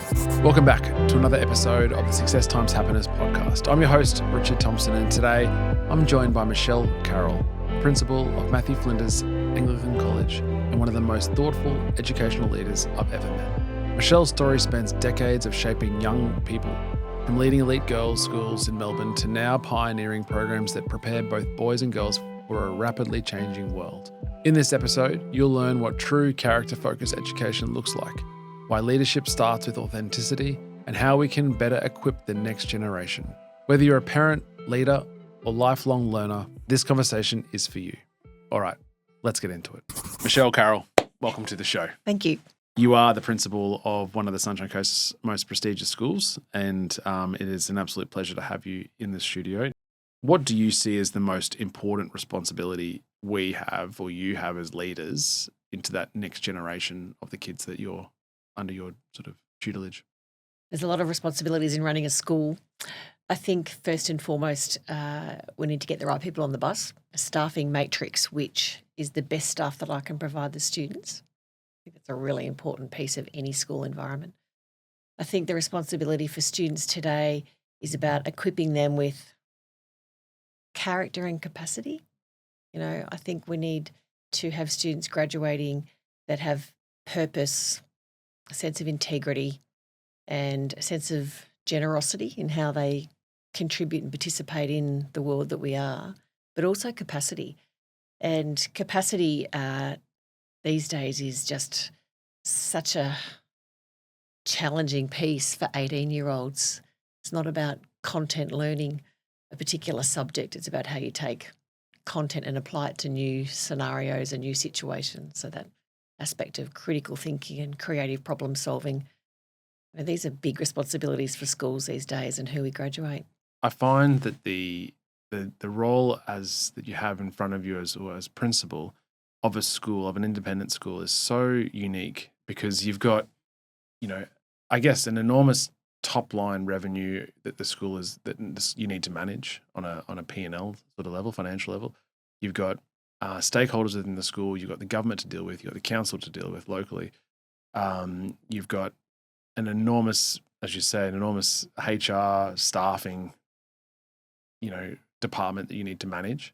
Welcome back to another episode of the Success Times Happiness podcast. I'm your host, Richard Thompson, and today I'm joined by Michelle Carroll, principal of Matthew Flinders Anglican College and one of the most thoughtful educational leaders I've ever met. Michelle's story spans decades of shaping young people, from leading elite girls' schools in Melbourne to now pioneering programs that prepare both boys and girls for a rapidly changing world. In this episode, you'll learn what true character-focused education looks like, why leadership starts with authenticity, and how we can better equip the next generation. Whether you're a parent, leader, or lifelong learner, this conversation is for you. All right, let's get into it. Michelle Carroll, welcome to the show. Thank you. You are the principal of one of the Sunshine Coast's most prestigious schools, and it is an absolute pleasure to have you in the studio. What do you see as the most important responsibility we have, or you have as leaders, into that next generation of the kids that you're under your sort of tutelage? There's a lot of responsibilities in running a school. I think first and foremost, we need to get the right people on the bus, a staffing matrix, which is the best staff that I can provide the students. I think that's a really important piece of any school environment. I think the responsibility for students today is about equipping them with character and capacity. I think we need to have students graduating that have purpose, a sense of integrity, and a sense of generosity in how they contribute and participate in the world that we are, but also capacity. And capacity these days is just such a challenging piece for 18-year-olds. It's not about content learning a particular subject. It's about how you take content and apply it to new scenarios and new situations. So that aspect of critical thinking and creative problem solving. These are big responsibilities for schools these days and who we graduate. I find that the role that you have in front of you as principal of a school, of an independent school, is so unique because you've got, I guess, an enormous top line revenue that the school you need to manage on a P&L sort of level, financial level. You've got stakeholders within the school, you've got the government to deal with, you've got the council to deal with locally. You've got an enormous, as you say, HR staffing, department that you need to manage.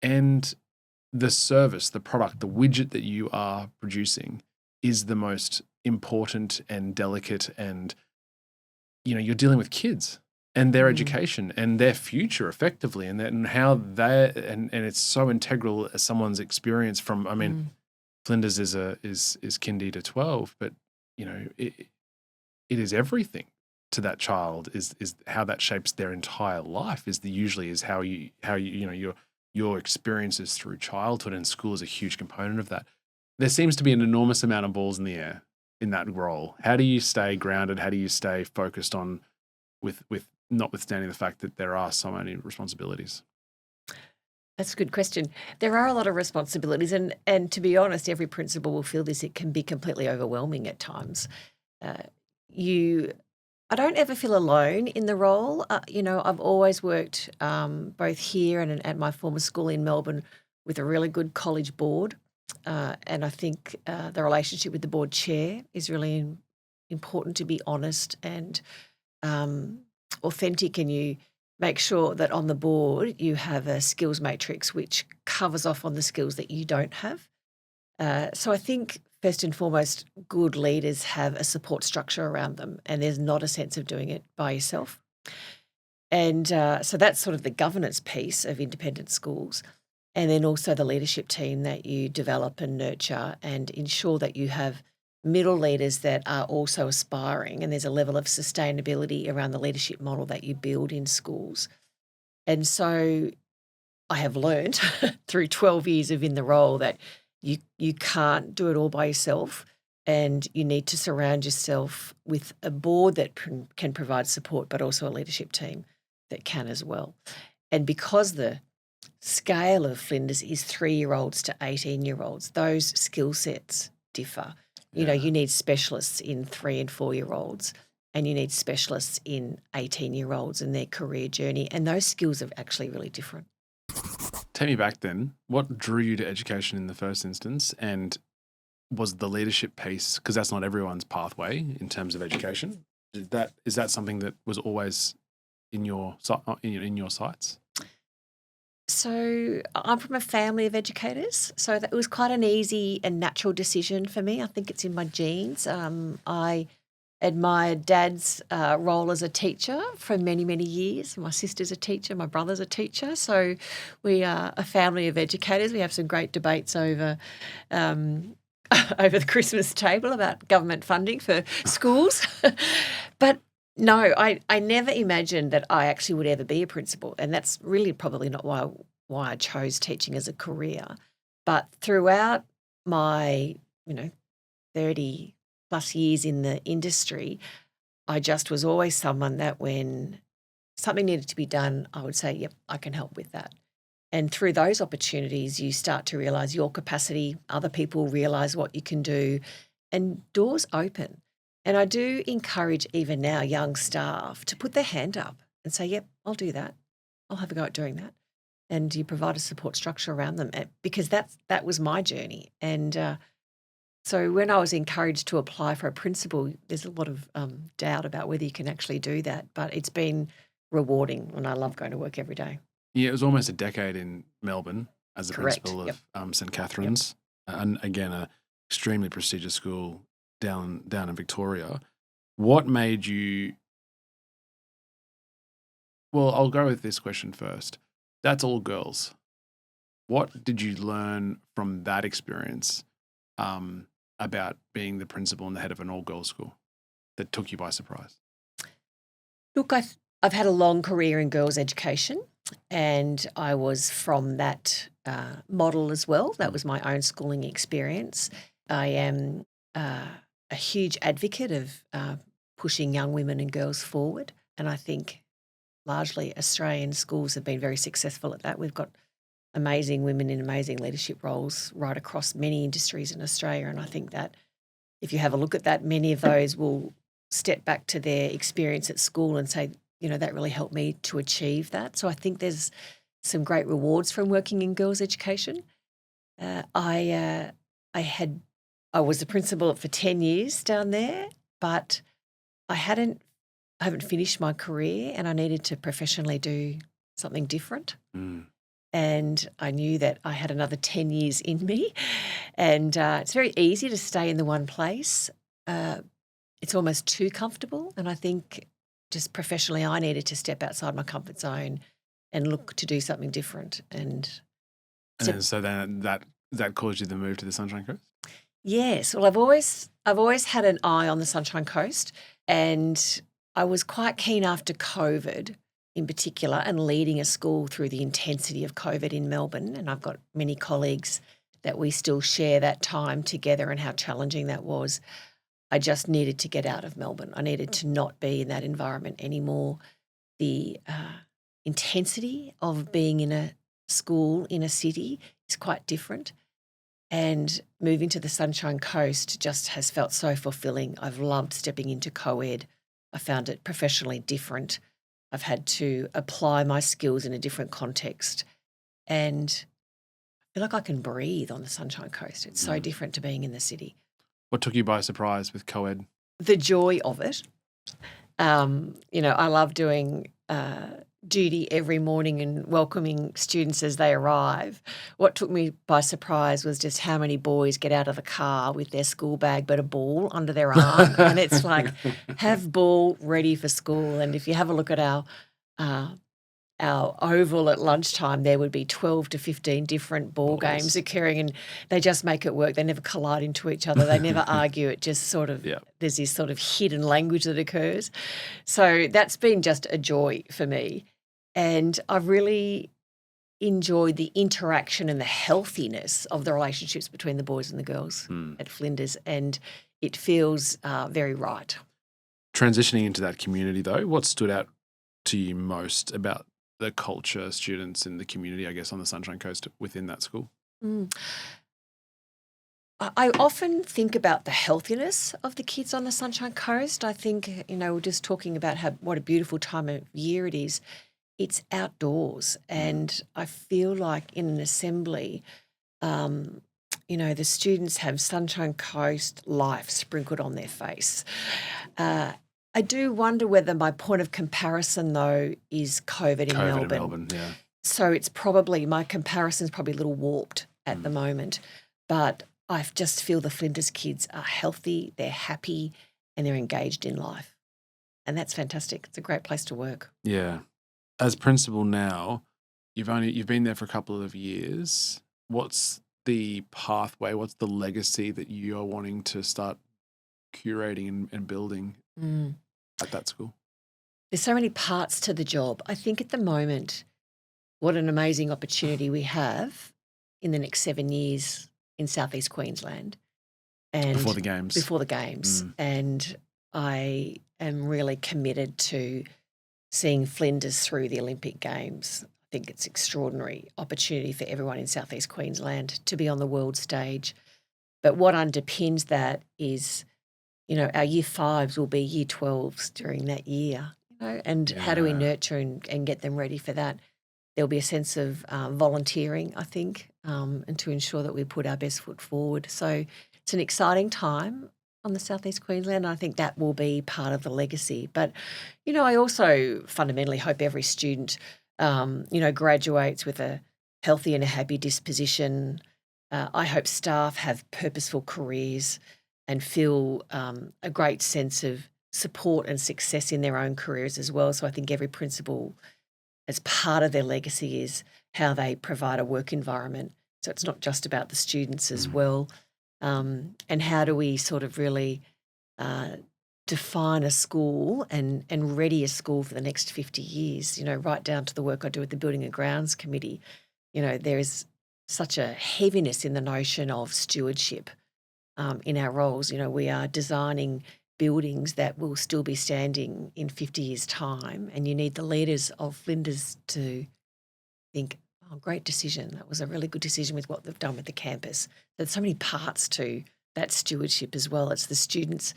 And the service, the product, the widget that you are producing is the most important and delicate, and, you're dealing with kids and their education and their future effectively, and how and it's so integral as someone's experience from, Flinders is kindy to 12, but it is everything to that child, is how that shapes their entire life, is how your experiences through childhood, and school is a huge component of that. There seems to be an enormous amount of balls in the air in that role. How do you stay grounded? How do you stay focused on with notwithstanding the fact that there are so many responsibilities? That's a good question. There are a lot of responsibilities, and to be honest, every principal will feel this. It can be completely overwhelming at times. I don't ever feel alone in the role. I've always worked both here and at my former school in Melbourne with a really good college board. And I think the relationship with the board chair is really important, to be honest and authentic, and you make sure that on the board you have a skills matrix which covers off on the skills that you don't have. So I think first and foremost, good leaders have a support structure around them, and there's not a sense of doing it by yourself. And so that's sort of the governance piece of independent schools. And then also the leadership team that you develop and nurture and ensure that you have middle leaders that are also aspiring, and there's a level of sustainability around the leadership model that you build in schools. And so I have learned through 12 years of in the role that you can't do it all by yourself, and you need to surround yourself with a board that can provide support, but also a leadership team that can as well. And because the scale of Flinders is 3-year-olds to 18-year-olds, those skill sets differ. You need specialists in 3 and 4-year-olds, and you need specialists in 18-year-olds and their career journey, and those skills are actually really different. Take me back then. What drew you to education in the first instance, and was the leadership piece, because that's not everyone's pathway in terms of education. Is that something that was always in your sights? So I'm from a family of educators, so that was quite an easy and natural decision for me. I think it's in my genes. I admired Dad's role as a teacher for many, many years. My sister's a teacher, my brother's a teacher, so we are a family of educators. We have some great debates over over the Christmas table about government funding for schools. But no, I never imagined that I actually would ever be a principal, and that's really probably not why I chose teaching as a career. But throughout my 30 plus years in the industry, I just was always someone that when something needed to be done, I would say, yep, I can help with that. And through those opportunities, you start to realise your capacity, other people realise what you can do, and doors open. And I do encourage even now young staff to put their hand up and say, yep, I'll do that. I'll have a go at doing that. And you provide a support structure around them, because that was my journey. And so when I was encouraged to apply for a principal, there's a lot of doubt about whether you can actually do that, but it's been rewarding, and I love going to work every day. Yeah, it was almost a decade in Melbourne as a Correct. principal of Yep. St Catherine's, and again, a extremely prestigious school down in Victoria. What made you? Well, I'll go with this question first. That's all girls. What did you learn from that experience about being the principal and the head of an all-girls school that took you by surprise? Look, I've had a long career in girls' education, and I was from that model as well. That was my own schooling experience. I am a huge advocate of pushing young women and girls forward, and I think largely Australian schools have been very successful at that. We've got amazing women in amazing leadership roles right across many industries in Australia, and I think that if you have a look at that, many of those will step back to their experience at school and say, that really helped me to achieve that. So I think there's some great rewards from working in girls' education. I was the principal for 10 years down there, but I haven't finished my career, and I needed to professionally do something different. And I knew that I had another 10 years in me, and it's very easy to stay in the one place. It's almost too comfortable, and I think just professionally I needed to step outside my comfort zone and look to do something different. And so then that caused you to move to the Sunshine Coast? Yes. Well, I've always had an eye on the Sunshine Coast, and I was quite keen after COVID in particular, and leading a school through the intensity of COVID in Melbourne. And I've got many colleagues that we still share that time together and how challenging that was. I just needed to get out of Melbourne. I needed to not be in that environment anymore. The intensity of being in a school in a city is quite different. And moving to the Sunshine Coast just has felt so fulfilling. I've loved stepping into co-ed. I found it professionally different. I've had to apply my skills in a different context, and I feel like I can breathe on the Sunshine Coast. It's so different to being in the city. What took you by surprise with co-ed? The joy of it. I love doing duty every morning and welcoming students as they arrive. What took me by surprise was just how many boys get out of the car with their school bag but a ball under their arm. And it's like, have ball ready for school. And if you have a look at our oval at lunchtime, there would be 12 to 15 different ball games occurring, and they just make it work. They never collide into each other. They never argue. It just sort of, there's this sort of hidden language that occurs. So that's been just a joy for me. And I've really enjoyed the interaction and the healthiness of the relationships between the boys and the girls at Flinders, and it feels very right. Transitioning into that community though, what stood out to you most about the culture, students in the community, I guess, on the Sunshine Coast within that school? I often think about the healthiness of the kids on the Sunshine Coast. I think, we're just talking about what a beautiful time of year it is. It's outdoors, and I feel like in an assembly, the students have Sunshine Coast life sprinkled on their face. I do wonder whether my point of comparison, though, is COVID in COVID in Melbourne. Melbourne, yeah. So it's probably, my comparison's probably a little warped at the moment. But I just feel the Flinders kids are healthy, they're happy, and they're engaged in life. And that's fantastic. It's a great place to work. Yeah. As principal now, you've been there for a couple of years. What's the pathway? What's the legacy that you're wanting to start curating and building at that school? There's so many parts to the job. I think at the moment, what an amazing opportunity we have in the next 7 years in Southeast Queensland. And Before the games. And I am really committed to seeing Flinders through the Olympic Games. I think it's extraordinary opportunity for everyone in Southeast Queensland to be on the world stage. But what underpins that is, our year 5s will be year 12s during that year, and how do we nurture and get them ready for that? There'll be a sense of volunteering, I think, and to ensure that we put our best foot forward. So it's an exciting time on the Southeast Queensland. I think that will be part of the legacy. But, I also fundamentally hope every student, graduates with a healthy and a happy disposition. I hope staff have purposeful careers and feel a great sense of support and success in their own careers as well. So I think every principal, as part of their legacy, is how they provide a work environment. So it's not just about the students as well. And how do we sort of really define a school and ready a school for the next 50 years, right down to the work I do with the Building and Grounds Committee. There is such a heaviness in the notion of stewardship in our roles. We are designing buildings that will still be standing in 50 years' time, and you need the leaders of Flinders to think, oh, great decision. That was a really good decision with what they've done with the campus. There's so many parts to that stewardship as well. It's the students,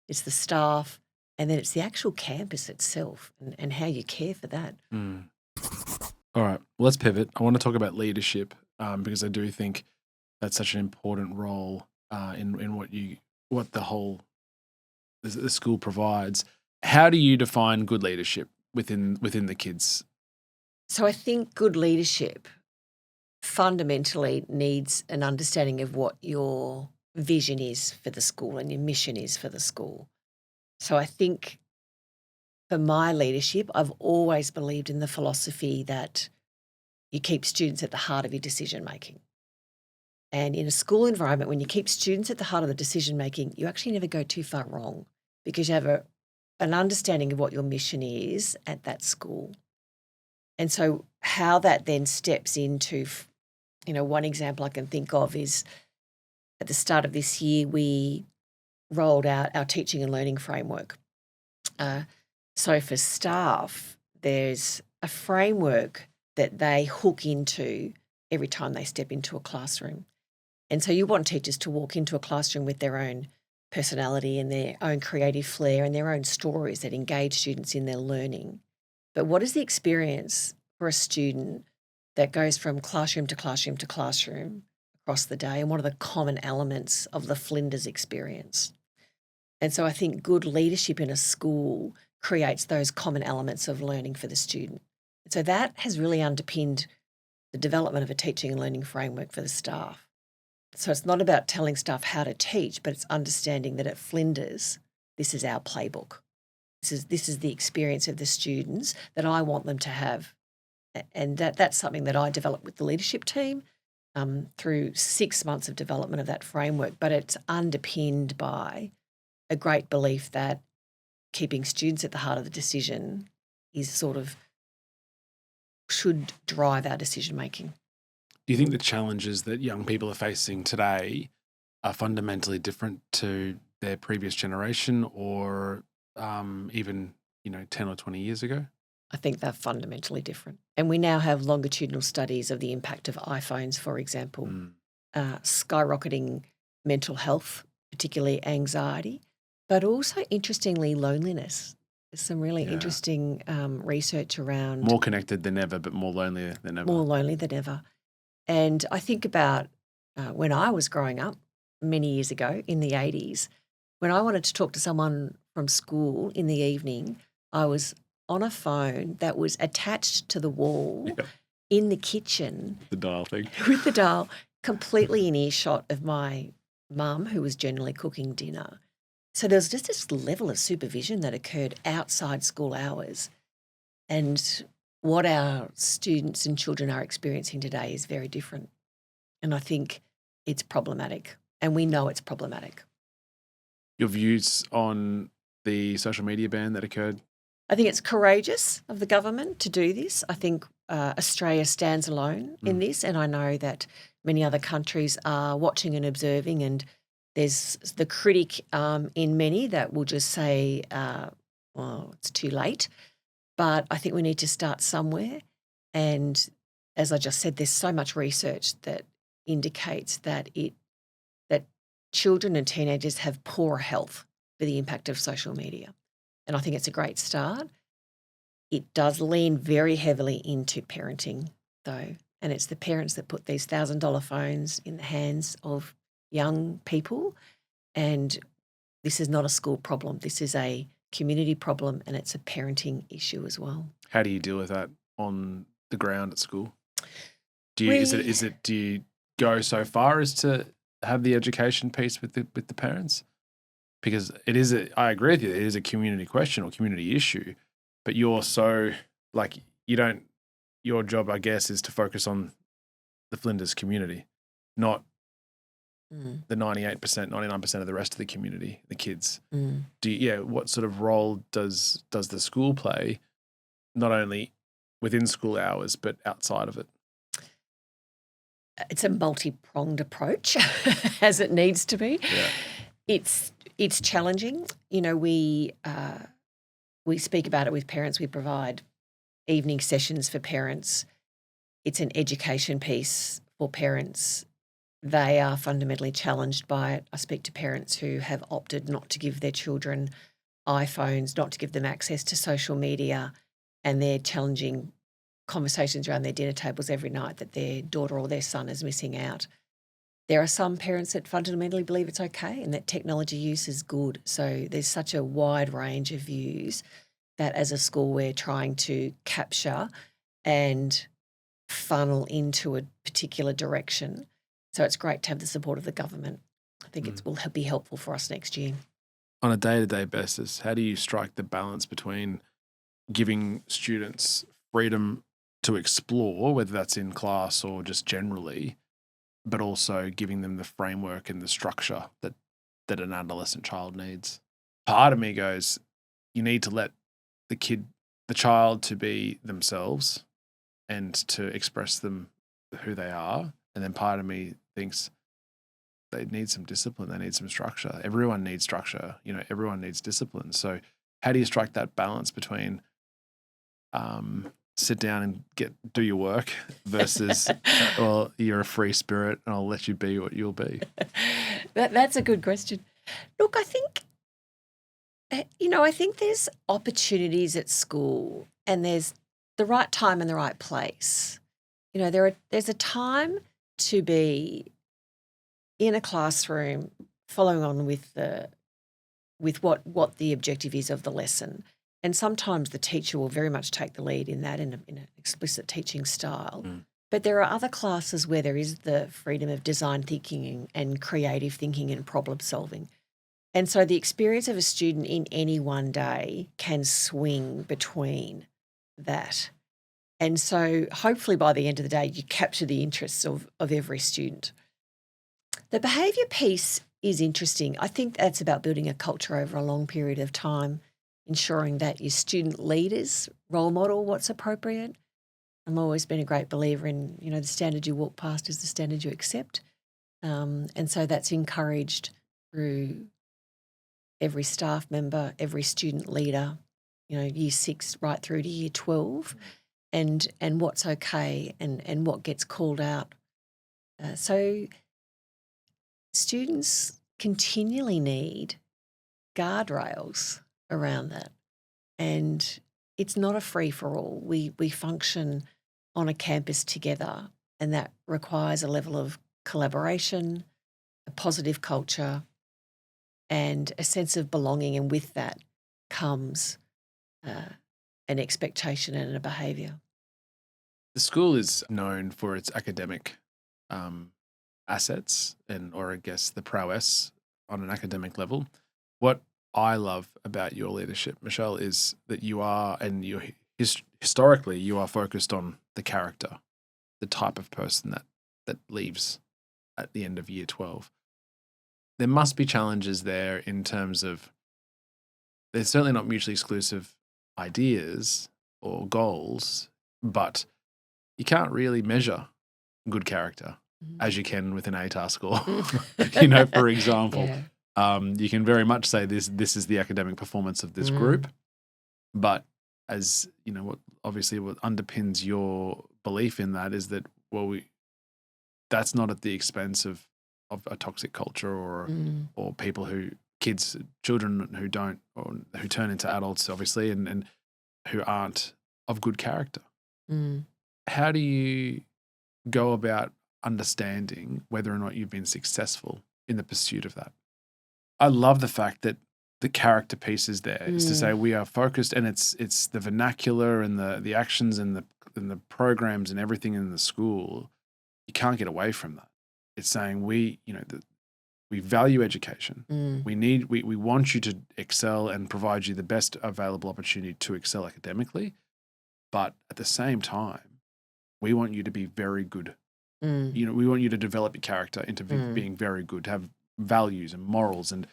it's the staff, and then it's the actual campus itself and how you care for that. All right, well, let's pivot. I want to talk about leadership because I do think that's such an important role in what the school provides. How do you define good leadership within the kids? So I think good leadership fundamentally needs an understanding of what your vision is for the school and your mission is for the school. So I think for my leadership, I've always believed in the philosophy that you keep students at the heart of your decision making. And in a school environment, when you keep students at the heart of the decision making, you actually never go too far wrong because you have an understanding of what your mission is at that school. And so how that then steps into, one example I can think of is at the start of this year, we rolled out our teaching and learning framework. So for staff, there's a framework that they hook into every time they step into a classroom. And so you want teachers to walk into a classroom with their own personality and their own creative flair and their own stories that engage students in their learning. But what is the experience for a student that goes from classroom to classroom to classroom across the day? And what are the common elements of the Flinders experience? And so I think good leadership in a school creates those common elements of learning for the student. And so that has really underpinned the development of a teaching and learning framework for the staff. So it's not about telling staff how to teach, but it's understanding that at Flinders, this is our playbook. This is the experience of the students that I want them to have. And that's something that I developed with the leadership team through 6 months of development of that framework. But it's underpinned by a great belief that keeping students at the heart of the decision should drive our decision making. Do you think the challenges that young people are facing today are fundamentally different to their previous generation or even 10 or 20 years ago? I think they're fundamentally different. And we now have longitudinal studies of the impact of iPhones, for example, skyrocketing mental health, particularly anxiety, but also, interestingly, loneliness. There's some really interesting research around... More connected than ever, but more lonely than ever. More lonely than ever. And I think about when I was growing up many years ago in the 80s, when I wanted to talk to someone from school in the evening, I was on a phone that was attached to the wall Yep. in the kitchen The dial thing. with the dial, completely in earshot of my mum, who was generally cooking dinner. So there was just this level of supervision that occurred outside school hours. And what our students and children are experiencing today is very different. And I think it's problematic. And we know it's problematic. Your views on the social media ban that occurred? I think it's courageous of the government to do this. I think Australia stands alone in this, and I know that many other countries are watching and observing, and there's the critic in many that will just say, well, it's too late. But I think we need to start somewhere. And as I just said, there's so much research that indicates that children and teenagers have poor health for the impact of social media. And I think it's a great start. It does lean very heavily into parenting, though, and it's the parents that put these $1,000 phones in the hands of young people. And this is not a school problem. This is a community problem, and it's a parenting issue as well. How do you deal with that on the ground at school? Do you go so far as to have the education piece with the parents? Because I agree with you, it is a community question or community issue, but you're so, like, your job, I guess, is to focus on the Flinders community, not the 98%, 99% of the rest of the community, the kids. What sort of role does the school play, not only within school hours, but outside of it? It's a multi-pronged approach, as it needs to be. Yeah. It's challenging. We speak about it with parents. We provide evening sessions for parents. It's an education piece for parents. They are fundamentally challenged by it. I speak to parents who have opted not to give their children iPhones, not to give them access to social media, and they're challenging conversations around their dinner tables every night that their daughter or their son is missing out. There are some parents that fundamentally believe it's okay and that technology use is good. So there's such a wide range of views that as a school we're trying to capture and funnel into a particular direction. So it's great to have the support of the government. I think it will be helpful for us next year. On a day-to-day basis, how do you strike the balance between giving students freedom to explore, whether that's in class or just generally, but also giving them the framework and the structure that an adolescent child needs? Part of me goes, you need to let the child to be themselves and to express them who they are. And then part of me thinks they need some discipline. They need some structure. Everyone needs structure. Everyone needs discipline. So how do you strike that balance between sit down and do your work versus, well, you're a free spirit and I'll let you be what you'll be? That's a good question. Look, I think, I think there's opportunities at school and there's the right time and the right place. There's a time to be in a classroom following on with what the objective is of the lesson. And sometimes the teacher will very much take the lead in that in an explicit teaching style. But there are other classes where there is the freedom of design thinking and creative thinking and problem solving. And so the experience of a student in any one day can swing between that. And so hopefully by the end of the day, you capture the interests of every student. The behaviour piece is interesting. I think that's about building a culture over a long period of time, ensuring that your student leaders role model what's appropriate. I've always been a great believer in, the standard you walk past is the standard you accept. And so that's encouraged through every staff member, every student leader, year 6 right through to year 12, and what's okay and what gets called out. So students continually need guardrails around that. And it's not a free-for-all. We function on a campus together, and that requires a level of collaboration, a positive culture, and a sense of belonging. And with that comes an expectation and a behaviour. The school is known for its academic assets or I guess the prowess on an academic level. What I love about your leadership, Michelle, is that you are, and you historically, you are focused on the character, the type of person that leaves at the end of year 12. There must be challenges there in terms of there's certainly not mutually exclusive ideas or goals, but you can't really measure good character as you can with an ATAR score. For example, you can very much say this is the academic performance of this group, but as you know, what underpins your belief in that is that that's not at the expense of a toxic culture or people children who don't, or who turn into adults, obviously, and who aren't of good character. How do you go about understanding whether or not you've been successful in the pursuit of that? I love the fact that the character piece is there, is to say we are focused, and it's the vernacular and the actions and the programs and everything in the school. You can't get away from that. It's saying we value education. We want you to excel and provide you the best available opportunity to excel academically, but at the same time, we want you to be very good. We want you to develop your character into being very good, to have values and morals, and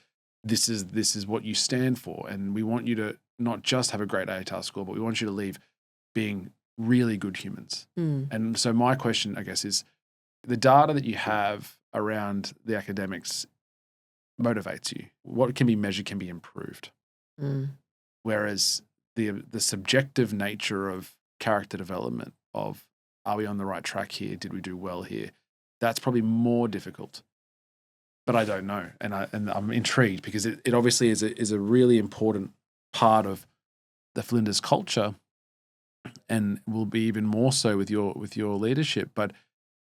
this is what you stand for. And we want you to not just have a great ATAR score, but we want you to leave being really good humans. And so my question, I guess, is the data that you have around the academics motivates you. What can be measured can be improved. Whereas the subjective nature of character development, of are we on the right track here? Did we do well here? That's probably more difficult. But I don't know, and I'm intrigued because it obviously is a really important part of the Flinders culture, and will be even more so with your leadership. But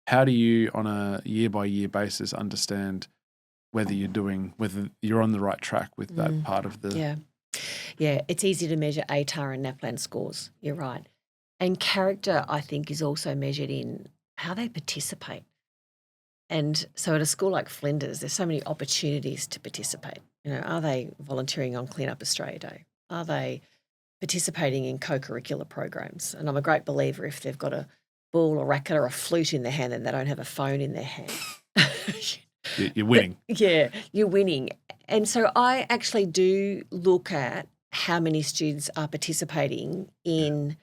how do you, on a year by year basis, understand whether you're on the right track with that part of the? Yeah, it's easy to measure ATAR and NAPLAN scores. You're right. And character, I think, is also measured in how they participate. And so at a school like Flinders, there's so many opportunities to participate. Are they volunteering on Clean Up Australia Day? Are they participating in co-curricular programs? And I'm a great believer if they've got a ball or racket or a flute in their hand and they don't have a phone in their hand. You're winning. You're winning. And so I actually do look at how many students are participating in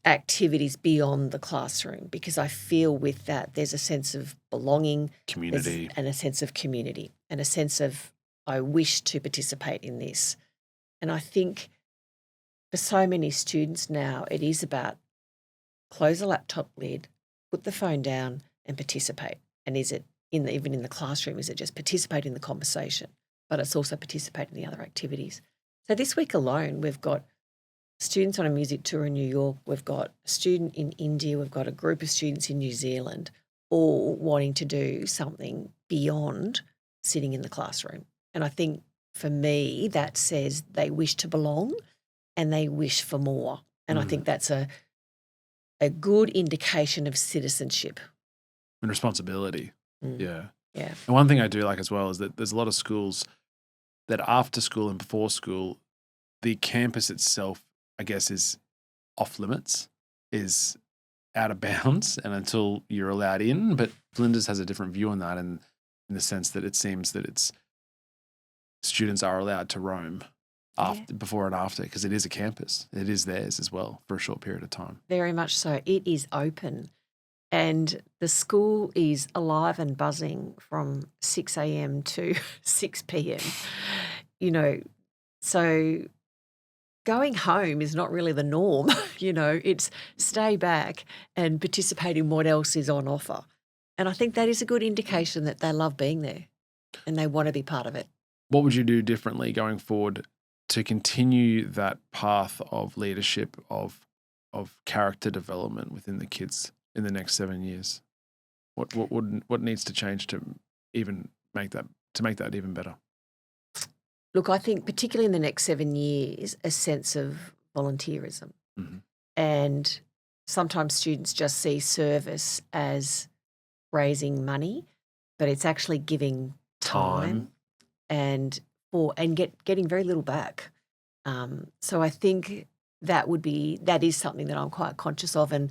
activities beyond the classroom, because I feel with that there's a sense of belonging, community, and a sense of community, and a sense of I wish to participate in this. And I think for so many students now, it is about close the laptop lid, put the phone down and participate. And is it even in the classroom, is it just participate in the conversation, but it's also participate in the other activities. So this week alone, we've got students on a music tour in New York, we've got a student in India, we've got a group of students in New Zealand, all wanting to do something beyond sitting in the classroom. And I think for me, that says they wish to belong and they wish for more. And I think that's a good indication of citizenship. And responsibility. Yeah. And one thing I do like as well is that there's a lot of schools that after school and before school, the campus itself, I guess, is off limits, is out of bounds, and until you're allowed in. But Flinders has a different view on that, and in the sense that it seems that students are allowed to roam before and after, because it is a campus. It is theirs as well for a short period of time. Very much so. It is open. And the school is alive and buzzing from 6 a.m. to 6 p.m. So going home is not really the norm. It's stay back and participate in what else is on offer. And I think that is a good indication that they love being there and they want to be part of it. What would you do differently going forward to continue that path of leadership, of character development within the kids in the next 7 years? What needs to change to even make that even better? Look, I think particularly in the next 7 years, a sense of volunteerism. Mm-hmm. And sometimes students just see service as raising money, but it's actually giving time and getting very little back. So I think that is something that I'm quite conscious of, and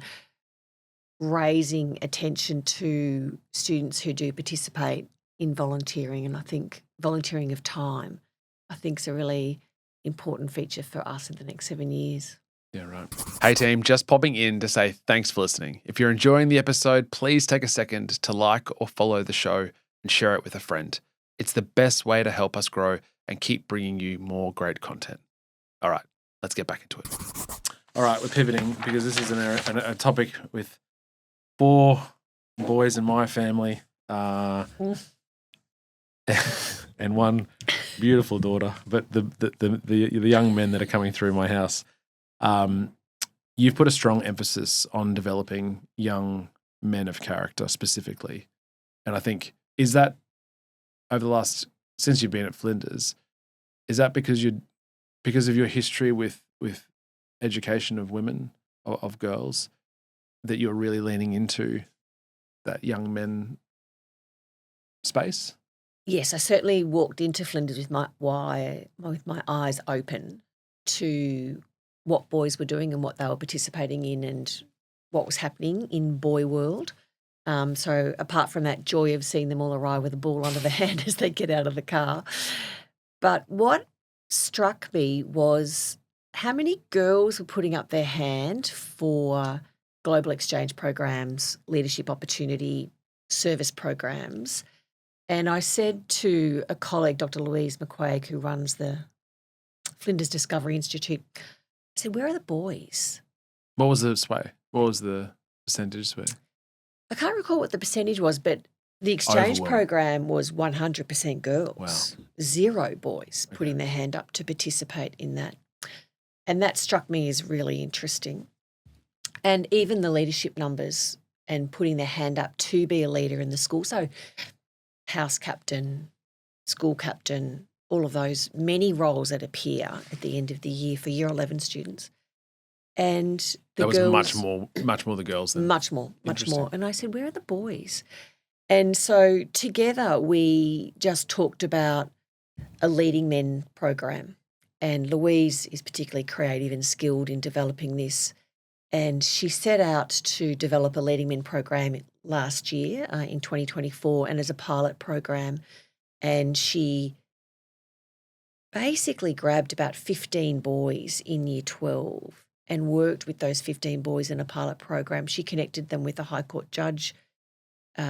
raising attention to students who do participate in volunteering. And I think volunteering of time, I think, is a really important feature for us in the next 7 years. Yeah, right. Hey team, just popping in to say thanks for listening. If you're enjoying the episode, please take a second to like or follow the show and share it with a friend. It's the best way to help us grow and keep bringing you more great content. All right, let's get back into it. All right, we're pivoting because this is a topic with 4 boys in my family and 1 beautiful daughter, but the young men that are coming through my house. You've put a strong emphasis on developing young men of character specifically. And I think, is that since you've been at Flinders, is that because of your history with education of women, of girls, that you're really leaning into that young men space? Yes, I certainly walked into Flinders with my eyes open to what boys were doing and what they were participating in and what was happening in boy world. So apart from that joy of seeing them all arrive with a ball under their hand as they get out of the car. But what struck me was how many girls were putting up their hand for global exchange programs, leadership opportunity, service programs. And I said to a colleague, Dr. Louise McQuaig, who runs the Flinders Discovery Institute, I said, where are the boys? What was the sway? What was the percentage sway? I can't recall what the percentage was, but the exchange program was 100% girls. Wow. 0 boys putting their hand up to participate in that. And that struck me as really interesting. And even the leadership numbers and putting their hand up to be a leader in the school. So house captain, school captain, all of those many roles that appear at the end of the year for year 11 students. And the girls, much more the girls than much more. And I said, where are the boys? And so together we just talked about a leading men program. And Louise is particularly creative and skilled in developing this. And she set out to develop a leading men program last year in 2024 and as a pilot program. And she basically grabbed about 15 boys in year 12 and worked with those 15 boys in a pilot program. She connected them with a High Court judge.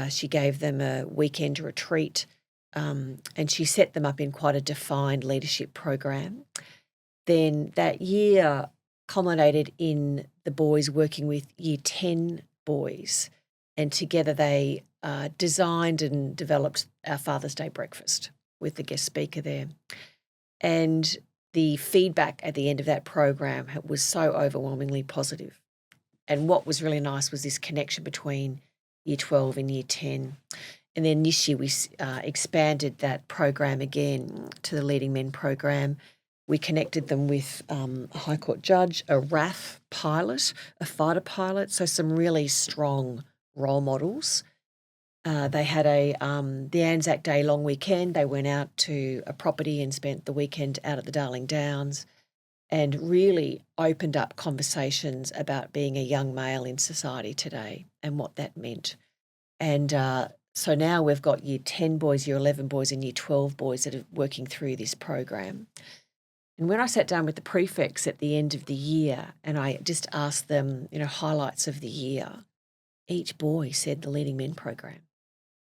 She gave them a weekend retreat and she set them up in quite a defined leadership program. Then that year culminated in the boys working with year 10 boys, and together they designed and developed our Father's Day breakfast with the guest speaker there. And the feedback at the end of that program was so overwhelmingly positive. And what was really nice was this connection between year 12 and year 10. And then this year we expanded that program again to the Leading Men program. We connected them with a High Court judge, a RAF pilot, a fighter pilot, so some really strong role models. They had the Anzac Day long weekend. They went out to a property and spent the weekend out at the Darling Downs and really opened up conversations about being a young male in society today and what that meant. And so now we've got year 10 boys, year 11 boys and year 12 boys that are working through this program. And when I sat down with the prefects at the end of the year and I just asked them, highlights of the year, each boy said the Leading Men program.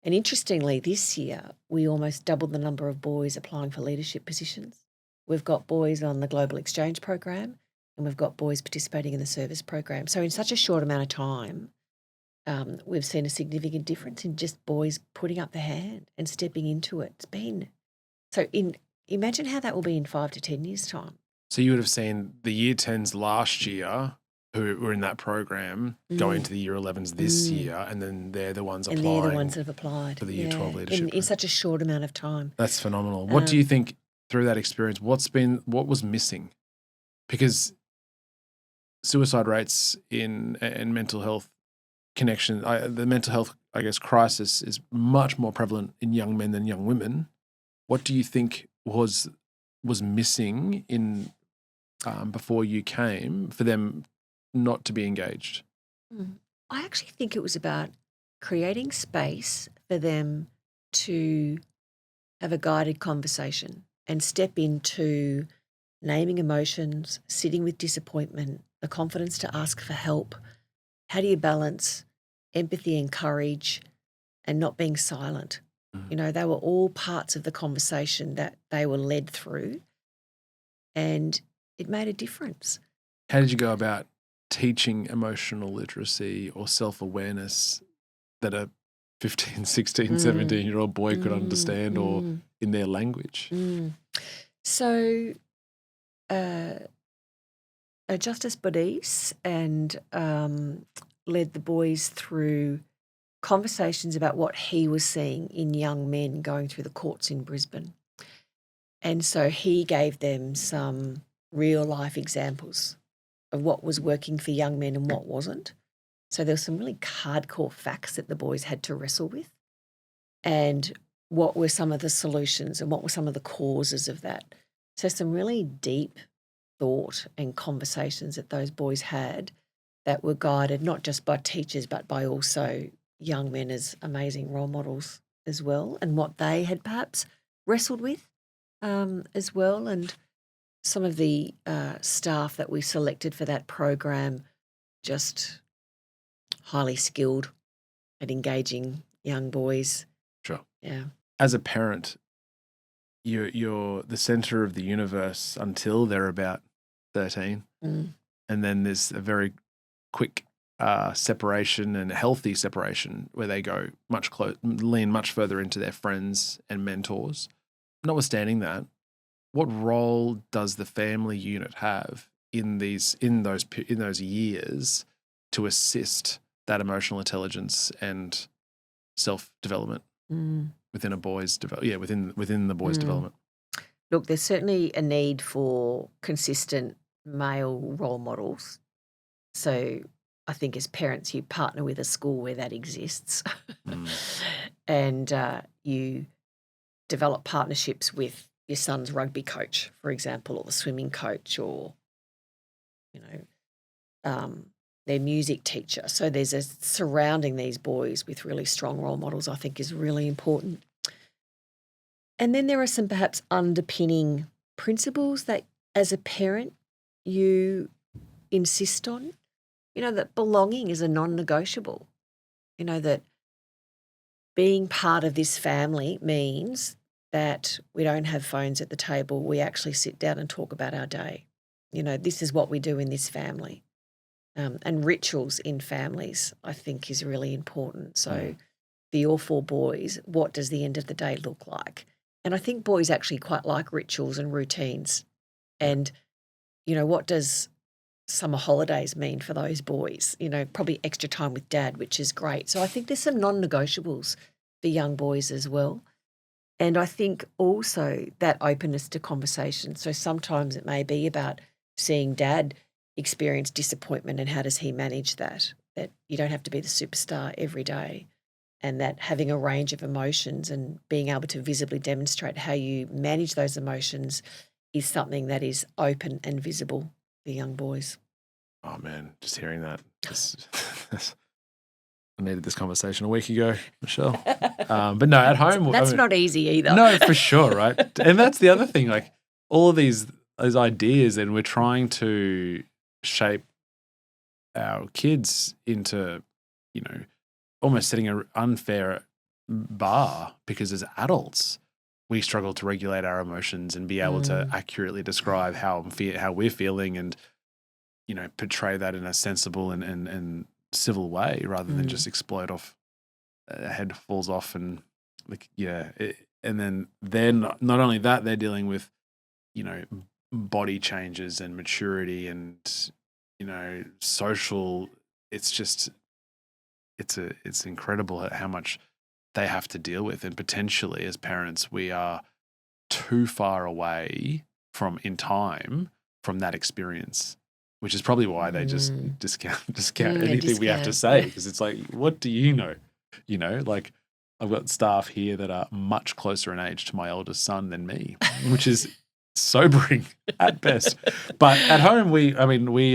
And interestingly, this year, we almost doubled the number of boys applying for leadership positions. We've got boys on the Global Exchange program and we've got boys participating in the service program. So in such a short amount of time, we've seen a significant difference in just boys putting up their hand and stepping into it. Imagine how that will be in 5 to 10 years' time. So you would have seen the year 10s last year who were in that program go into the year 11s this year, and then they're the ones applying. And they're the ones that have applied. For the year 12 leadership. In such a short amount of time. That's phenomenal. What do you think through that experience, what was missing? Because suicide rates and mental health connection, the mental health, I guess, crisis is much more prevalent in young men than young women. What do you think was missing in before you came for them not to be engaged? I actually think it was about creating space for them to have a guided conversation and step into naming emotions, sitting with disappointment, the confidence to ask for help. How do you balance empathy and courage and not being silent? You know, they were all parts of the conversation that they were led through, and it made a difference. How did you go about teaching emotional literacy or self-awareness that a 15, 16, 17-year-old boy could understand or in their language? So Justice Bodice and led the boys through conversations about what he was seeing in young men going through the courts in Brisbane. And so he gave them some real life examples of what was working for young men and what wasn't. So there were some really hardcore facts that the boys had to wrestle with, and what were some of the solutions and what were some of the causes of that. So some really deep thought and conversations that those boys had that were guided not just by teachers but by also young men as amazing role models as well, and what they had perhaps wrestled with as well. And some of the staff that we selected for that program, just highly skilled at engaging young boys. Sure. Yeah. As a parent, you're the center of the universe until they're about 13. And then there's a very quick separation and healthy separation where they go lean much further into their friends and mentors. Notwithstanding that, what role does the family unit have in those years to assist that emotional intelligence and self-development within a boy's within the boy's development? Look, there's certainly a need for consistent male role models. So I think as parents, you partner with a school where that exists, and you develop partnerships with your son's rugby coach, for example, or the swimming coach, or their music teacher. So there's surrounding these boys with really strong role models, I think, is really important. And then there are some perhaps underpinning principles that as a parent you insist on, that belonging is a non-negotiable, that being part of this family means that we don't have phones at the table. We actually sit down and talk about our day. This is what we do in this family. And rituals in families, I think, is really important. So for your 4 boys, what does the end of the day look like? And I think boys actually quite like rituals and routines. And, what does summer holidays mean for those boys? Probably extra time with dad, which is great. So I think there's some non-negotiables for young boys as well. And I think also that openness to conversation. So sometimes it may be about seeing dad experience disappointment and how does he manage that you don't have to be the superstar every day, and that having a range of emotions and being able to visibly demonstrate how you manage those emotions is something that is open and visible for young boys. Oh, man, just hearing that. I needed this conversation a week ago, Michelle. But no, at home. That's not easy either. No, for sure, right? And that's the other thing, like all of those ideas, and we're trying to shape our kids into, almost setting an unfair bar, because as adults, we struggle to regulate our emotions and be able to accurately describe how we're feeling and, portray that in a sensible and civil way rather than just explode off, a head falls off and and then not only that, they're dealing with, body changes and maturity and social. It's just it's incredible at how much they have to deal with, and potentially as parents we are too far away in time from that experience, which is probably why they just discount anything we have to say, because it's like, what do you know? Like I've got staff here that are much closer in age to my eldest son than me, which is sobering at best. But at home, we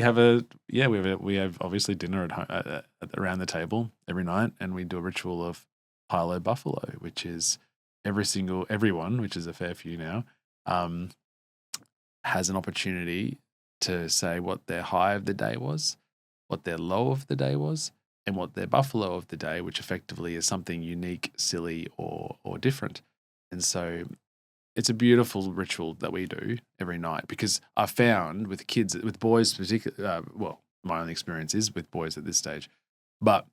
have obviously dinner at home around the table every night, and we do a ritual of high-low buffalo, which is everyone, which is a fair few now, has an opportunity to say what their high of the day was, what their low of the day was, and what their buffalo of the day, which effectively is something unique, silly, or different. And so it's a beautiful ritual that we do every night, because I found with kids, with boys particularly, my only experience is with boys at this stage, but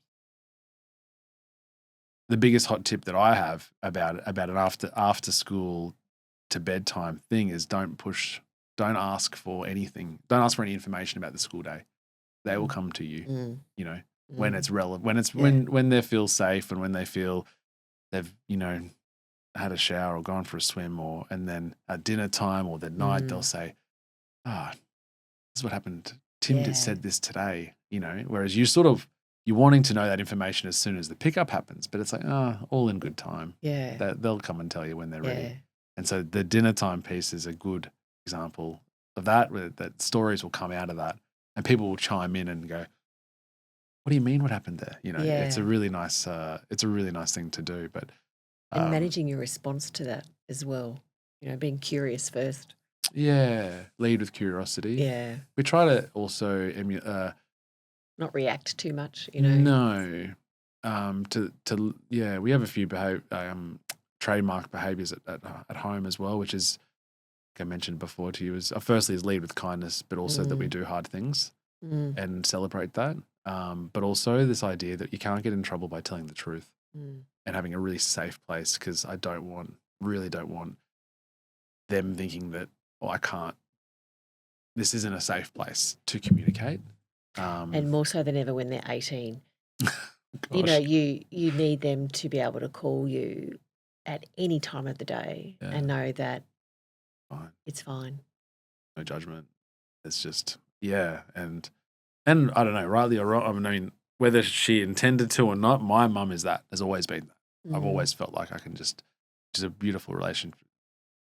the biggest hot tip that I have about an after school to bedtime thing is don't ask for anything. Don't ask for any information about the school day. They will come to you, when it's relevant, when they feel safe, and when they feel they've, had a shower or gone for a swim, and then at dinner time or the night, they'll say, this is what happened. Tim said this today, whereas you're wanting to know that information as soon as the pickup happens, but it's like, all in good time. Yeah. They'll come and tell you when they're ready. And so the dinner time piece is a good example of that, where that stories will come out of that, and people will chime in and go, what do you mean what happened there? It's a really nice thing to do. But and managing your response to that as well, being curious first. Yeah, lead with curiosity. Yeah. We try to also not react too much, No. We have a few trademark behaviours at home as well, which is, like I mentioned before to you, is firstly is lead with kindness, but also that we do hard things and celebrate that. But also this idea that you can't get in trouble by telling the truth and having a really safe place, because I really don't want them thinking that, I can't, this isn't a safe place to communicate. And more so than ever when they're 18. Gosh. You need them to be able to call you at any time of the day and know that it's fine. No judgment. It's just, and I don't know, rightly or wrong, I mean, whether she intended to or not, my mum has always been that. I've always felt like I can just a beautiful relation,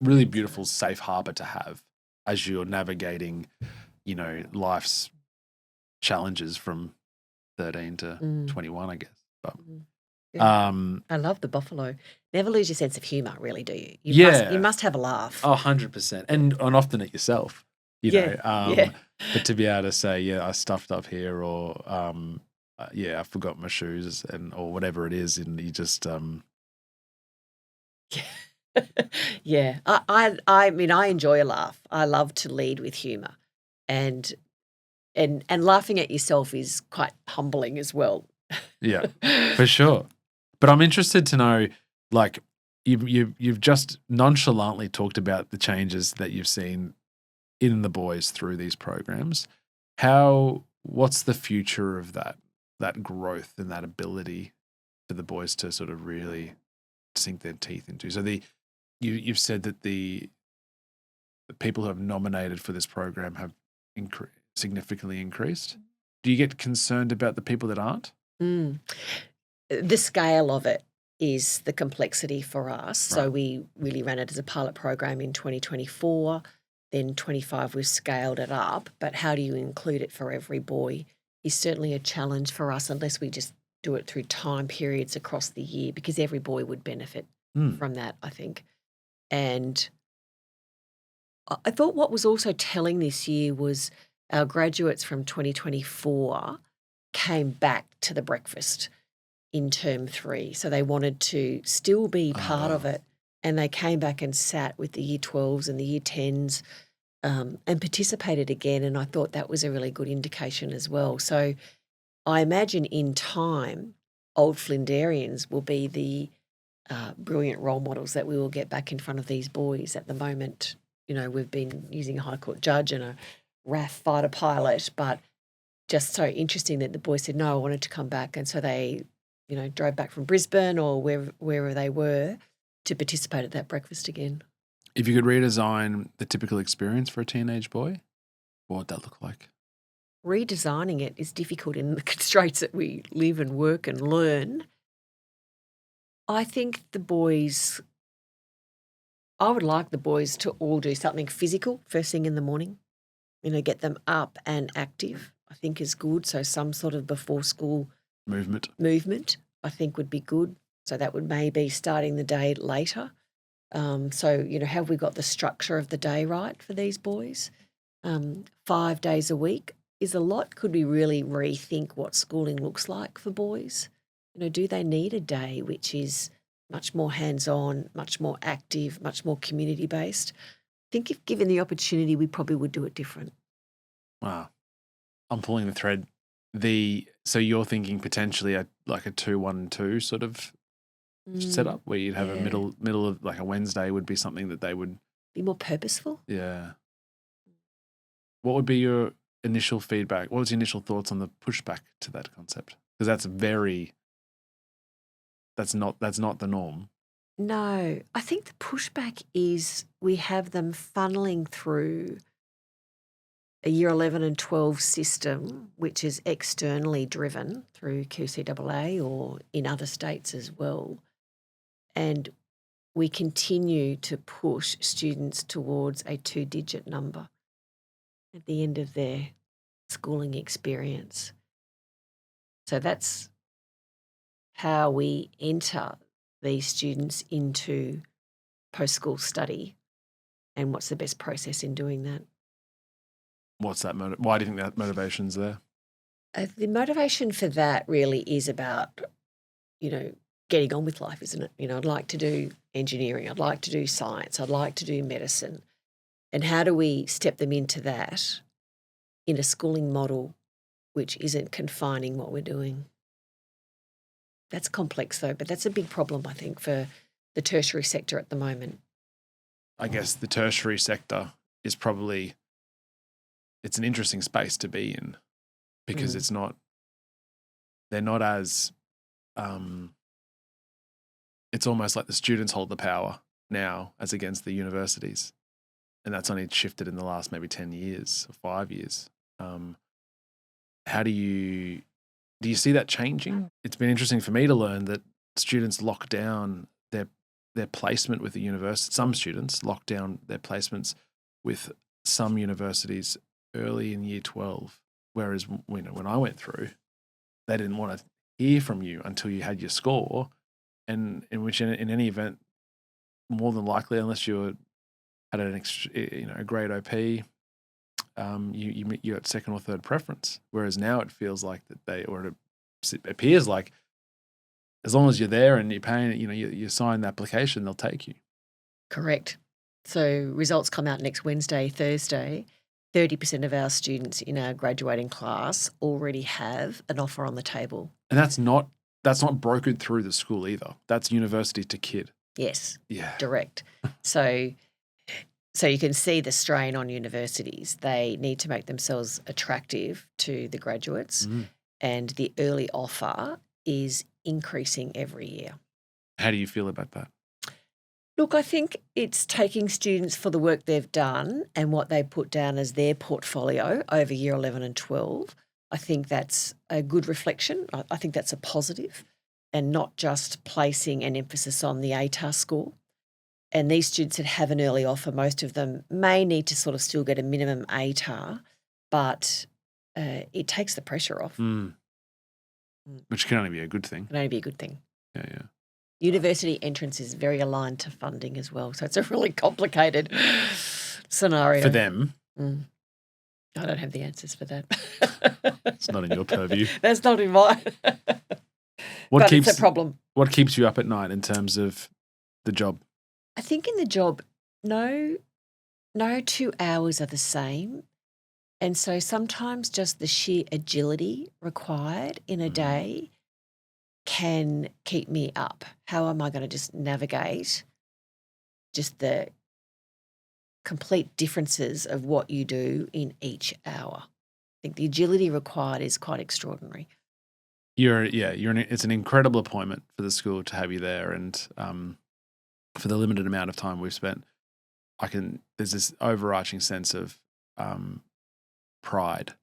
really beautiful, safe harbor to have as you're navigating, life's challenges from 13 to 21, I guess. But I love the buffalo. Never lose your sense of humour, really, do you? You must have a laugh. 100%. And often at yourself, but to be able to say, I stuffed up here, or I forgot my shoes, or whatever it is, and you just I mean, I enjoy a laugh. I love to lead with humour, and laughing at yourself is quite humbling as well. Yeah, for sure. But I'm interested to know, like, you've just nonchalantly talked about the changes that you've seen in the boys through these programs. What's the future of that growth and that ability for the boys to sort of really sink their teeth into? So you've said that the people who have nominated for this program have significantly increased. Do you get concerned about the people that aren't? The scale of it is the complexity for us. Right. So we really ran it as a pilot program in 2024. Then 25 we've scaled it up. But how do you include it for every boy is certainly a challenge for us, unless we just do it through time periods across the year, because every boy would benefit from that, I think. And I thought what was also telling this year was our graduates from 2024 came back to the breakfast in term 3. So they wanted to still be part of it, and they came back and sat with the year 12s and the year 10s and participated again, and I thought that was a really good indication as well. So I imagine in time, old Flinderians will be the brilliant role models that we will get back in front of these boys. At the moment, we've been using a High Court judge and a RAF fighter pilot, but just so interesting that the boys said, no, I wanted to come back. And so they, drove back from Brisbane or wherever they were to participate at that breakfast again. If you could redesign the typical experience for a teenage boy, what would that look like? Redesigning it is difficult in the constraints that we live and work and learn. I think I would like the boys to all do something physical first thing in the morning, get them up and active, I think is good. So some sort of before school movement, I think would be good. So that would maybe starting the day later. So, have we got the structure of the day right for these boys? 5 days a week is a lot. Could we really rethink what schooling looks like for boys? Do they need a day which is much more hands-on, much more active, much more community-based? I think if given the opportunity, we probably would do it different. Wow. I'm pulling the thread. So you're thinking potentially like a 2-1-2 sort of setup where you'd have a middle of like a Wednesday would be something that they would be more purposeful. Yeah. What would be your initial feedback? What was your initial thoughts on the pushback to that concept? Because that's not the norm. No, I think the pushback is we have them funneling through a year 11 and 12 system, which is externally driven through QCAA or in other states as well. And we continue to push students towards a 2-digit number at the end of their schooling experience. So that's how we enter these students into post-school study and what's the best process in doing that. What's that why do you think that motivation's there? The motivation for that really is about, getting on with life, isn't it? I'd like to do engineering, I'd like to do science, I'd like to do medicine. And how do we step them into that in a schooling model which isn't confining what we're doing? That's complex though, but that's a big problem, I think, for the tertiary sector at the moment. I guess the tertiary sector is probably, it's an interesting space to be in because they're not as, it's almost like the students hold the power now as against the universities. And that's only shifted in the last maybe 10 years or 5 years. How do you see that changing? It's been interesting for me to learn that students lock down their placement with the university. Some students lock down their placements with some universities early in year 12, whereas when I went through, they didn't want to hear from you until you had your score, and in which in any event, more than likely, unless you had a great OP, you got second or third preference. Whereas now it feels like it appears like as long as you're there and you're paying, you sign the application, they'll take you. Correct. So results come out next Wednesday, Thursday. 30% of our students in our graduating class already have an offer on the table. And that's not brokered through the school either. That's university to kid. Yes. Yeah. Direct. So you can see the strain on universities. They need to make themselves attractive to the graduates, and the early offer is increasing every year. How do you feel about that? Look, I think it's taking students for the work they've done and what they put down as their portfolio over year 11 and 12. I think that's a good reflection. I think that's a positive, and not just placing an emphasis on the ATAR score. And these students that have an early offer, most of them may need to sort of still get a minimum ATAR, but it takes the pressure off. Which can only be a good thing. Can only be a good thing. Yeah. University entrance is very aligned to funding as well. So it's a really complicated scenario. For them. I don't have the answers for that. It's not in your purview. That's not in mine. It's a problem. What keeps you up at night in terms of the job? I think in the job, no 2 hours are the same. And so sometimes just the sheer agility required in a day can keep me up. How am I going to just navigate just the complete differences of what you do in each hour? think the agility required is quite extraordinary. It's an incredible appointment for the school to have you there, and for the limited amount of time we've spent, there's this overarching sense of pride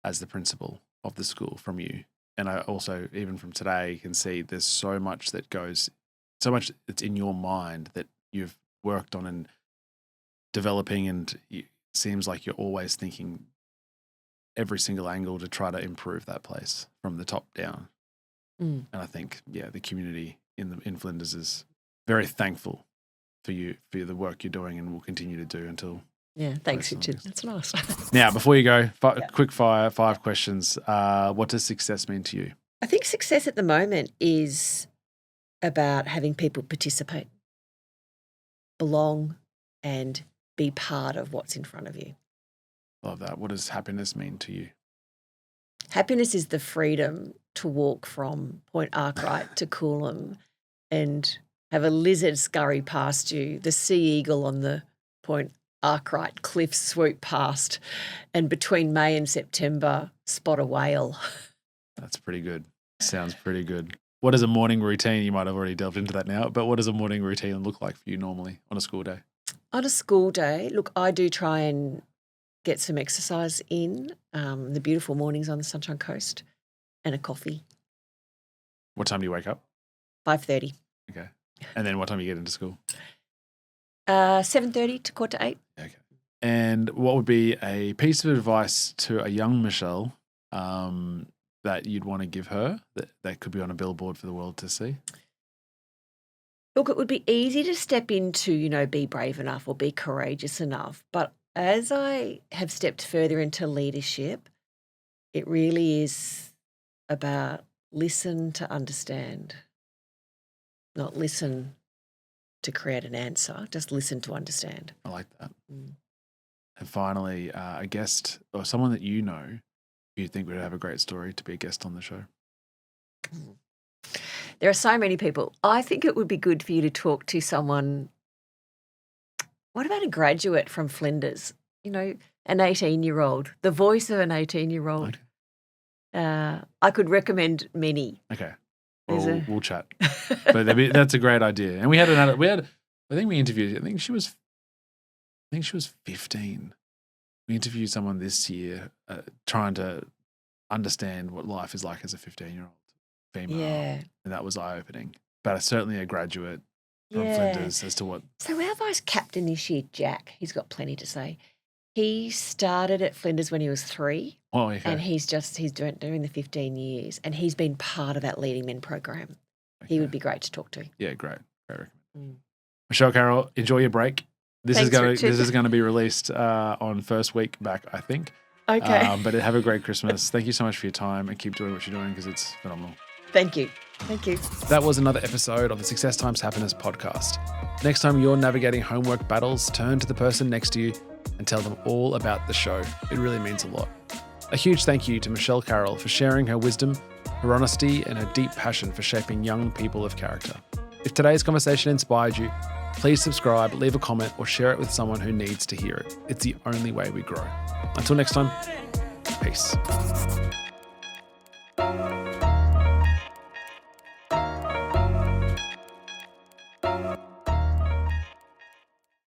as the principal of the school from you. And I also, even from today, can see there's so much that's in your mind that you've worked on and developing, and it seems like you're always thinking every single angle to try to improve that place from the top down. And I think, the community in Flinders is very thankful for you, for the work you're doing and will continue to do until. Yeah, thanks, Richard. That's nice. Now, before you go, quick fire, 5 questions. What does success mean to you? I think success at the moment is about having people participate, belong, and be part of what's in front of you. Love that. What does happiness mean to you? Happiness is the freedom to walk from Point Arkwright to Coolum and have a lizard scurry past you, the sea eagle on the Point Arkwright cliffs swoop past, and between May and September, spot a whale. That's pretty good. Sounds pretty good. What is a morning routine? You might have already delved into that now, but what does a morning routine look like for you normally on a school day? On a school day, look, I do try and get some exercise in, the beautiful mornings on the Sunshine Coast, and a coffee. What time do you wake up? 5:30. Okay. And then what time do you get into school? 7:30 to 7:45. Okay. And what would be a piece of advice to a young Michelle that you'd want to give her that could be on a billboard for the world to see? Look, it would be easy to step into, be brave enough or be courageous enough. But as I have stepped further into leadership, it really is about listen to understand, not listen to create an answer, just listen to understand. I like that. And finally, a guest or someone that you know you think would have a great story to be a guest on the show. There are so many people. I think it would be good for you to talk to someone. What about a graduate from Flinders? An 18-year-old, the voice of an 18-year-old. Okay. I could recommend many. Okay. We'll chat. But that's a great idea. And I think we interviewed, I think she was 15. We interviewed someone this year trying to understand what life is like as a 15-year-old female. Yeah. And that was eye-opening. But certainly a graduate from Flinders as to what. So our vice captain this year, Jack, he's got plenty to say. He started at Flinders when he was 3. Oh, okay. And he's doing the 15 years, and he's been part of that Leading Men program. Okay. He would be great to talk to. Yeah, great recommend. Michelle Carroll, enjoy your break. This is going to be released on first week back, I think. Okay. But have a great Christmas. Thank you so much for your time, and keep doing what you're doing because it's phenomenal. Thank you. That was another episode of the Success Times Happiness podcast. Next time you're navigating homework battles, turn to the person next to you and tell them all about the show. It really means a lot. A huge thank you to Michelle Carroll for sharing her wisdom, her honesty, and her deep passion for shaping young people of character. If today's conversation inspired you, please subscribe, leave a comment, or share it with someone who needs to hear it. It's the only way we grow. Until next time, peace.